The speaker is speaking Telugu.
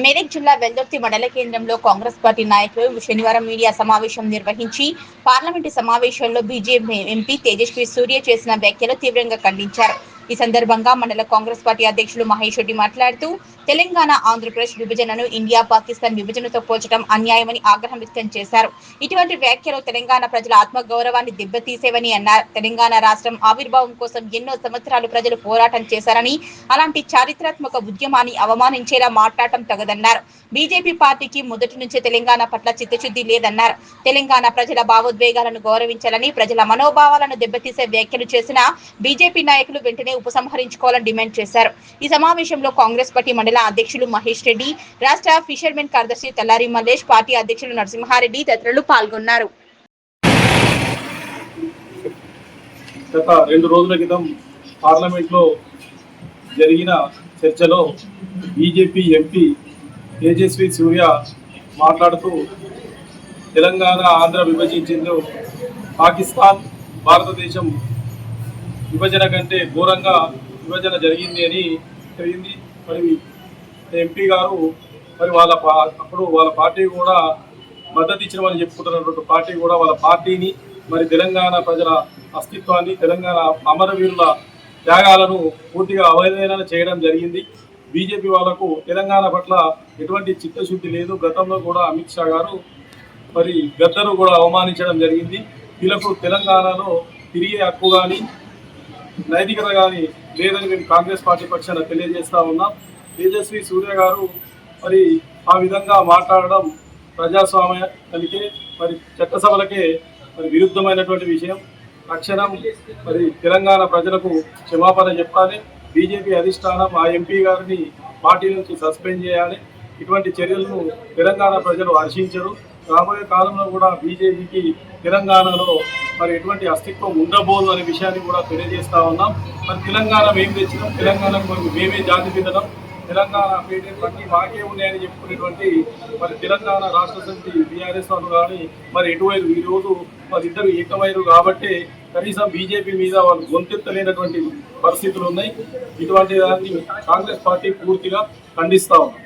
మెదక్ జిల్లా వెల్దుర్తి మండల కేంద్రంలో కాంగ్రెస్ పార్టీ నాయకులు శనివారం మీడియా సమావేశం నిర్వహించి పార్లమెంటు సమావేశంలో బీజేపీ ఎంపీ తేజస్వి సూర్య చేసిన వ్యాఖ్యలు తీవ్రంగా ఖండించారు. ఈ సందర్భంగా మండల కాంగ్రెస్ పార్టీ అధ్యక్షులు మహేష్ రెడ్డి మాట్లాడుతూ తెలంగాణ ఆంధ్రప్రదేశ్ విభజనను ఇండియా పాకిస్తాన్ విభజనతో పోల్చడం అన్యాయమని ఆగ్రహం వ్యక్తం చేశారు. ఇటువంటి వ్యాఖ్యలు తెలంగాణ ప్రజల ఆత్మగౌరవాన్ని దెబ్బతీసేవని అన్నారు. తెలంగాణ రాష్ట్రం ఆవిర్భావం కోసం ఎన్నో సంవత్సరాలు ప్రజలు పోరాటం చేశారని, అలాంటి చారిత్రాత్మక ఉద్యమాన్ని అవమానించేలా మాట్లాడటం తగదన్నారు. బీజేపీ పార్టీకి మొదటి నుంచే తెలంగాణ పట్ల చిత్తశుద్ధి లేదన్నారు. తెలంగాణ ప్రజల భావోద్వేగాలను గౌరవించాలని, ప్రజల మనోభావాలను దెబ్బతీసే వ్యాఖ్యలు చేసిన బీజేపీ నాయకులు వెంటనే ఉపసంహరించుకోవాలని డిమాండ్ చేశారు. ఈ సమావేశంలో కాంగ్రెస్ పార్టీ మండల అధ్యక్షులు మహేష్ రెడ్డి, రాష్ట్ర ఫిషర్మెన్ కార్యదర్శి తల్లారి మల్లేష్, పార్టీ అధ్యక్షులు నరసింహారెడ్డి తదితరులు పాల్గొన్నారు. గత 2 రోజుల క్రితం పార్లమెంట్లో జరిగిన చర్చలో బీజేపీ ఎంపీ తేజస్వి సూర్య మాట్లాడుతూ తెలంగాణ ఆంధ్ర విభజించిందో పాకిస్తాన్ భారతదేశం విభజన కంటే ఘోరంగా విభజన జరిగింది అని జరిగింది. మరి ఎంపీ గారు మరి అప్పుడు వాళ్ళ పార్టీ కూడా మద్దతు ఇచ్చినమని చెప్పుకుంటున్నటువంటి పార్టీ కూడా వాళ్ళ పార్టీని మరి తెలంగాణ ప్రజల అస్తిత్వాన్ని, తెలంగాణ అమరవీరుల త్యాగాలను పూర్తిగా అవహేళన చేయడం జరిగింది. బీజేపీ వాళ్లకు తెలంగాణ పట్ల ఎటువంటి చిత్తశుద్ధి లేదు. గతంలో కూడా అమిత్ షా గారు మరి గద్దరు కూడా అవమానించడం జరిగింది. వీళ్ళకు తెలంగాణలో తిరిగే హక్కు కానీ నైతికత కానీ లేదని మేము కాంగ్రెస్ పార్టీ పక్షాన తెలియజేస్తా ఉన్నాం. తేజస్వి సూర్య గారు మరి ఆ విధంగా మాట్లాడడం ప్రజాస్వామ్యానికే మరి చట్టసభలకే మరి విరుద్ధమైనటువంటి విషయం. తక్షణం మరి తెలంగాణ ప్రజలకు క్షమాపణ చెప్పాలి. బీజేపీ అధిష్టానం ఆ ఎంపీ గారిని పార్టీ నుంచి సస్పెండ్ చేయాలి. ఇటువంటి చర్యలను తెలంగాణ ప్రజలు హర్షించరు. రాబోయే కాలంలో కూడా బీజేపీకి తెలంగాణలో మరి ఎటువంటి అస్తిత్వం ఉండబోదు అనే విషయాన్ని కూడా తెలియజేస్తా ఉన్నాం. మరి తెలంగాణ మేము తెచ్చినాం, తెలంగాణకు మేమే జాతి పిల్లడం, తెలంగాణ పేటెంట్ బట్టి మాకే ఉన్నాయని చెప్పుకునేటువంటి మరి తెలంగాణ రాష్ట్ర సమితి బీఆర్ఎస్ వాళ్ళు కానీ మరి ఎటువైరు ఈరోజు మరి ఇద్దరు ఏకమైరు కాబట్టి కనీసం బీజేపీ మీద వాళ్ళు గొంతెత్తలేనటువంటి పరిస్థితులు ఉన్నాయి. ఇటువంటి దాన్ని కాంగ్రెస్ పార్టీ పూర్తిగా ఖండిస్తా ఉంది.